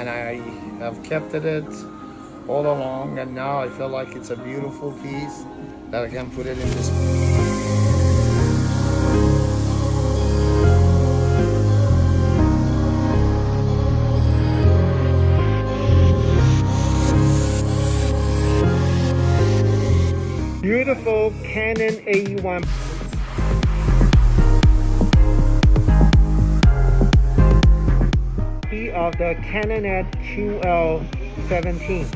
and I have kept it all along, and now I feel like it's a beautiful piece that I can put it in this. Beautiful Canon AE1. Of the Canon at QL17.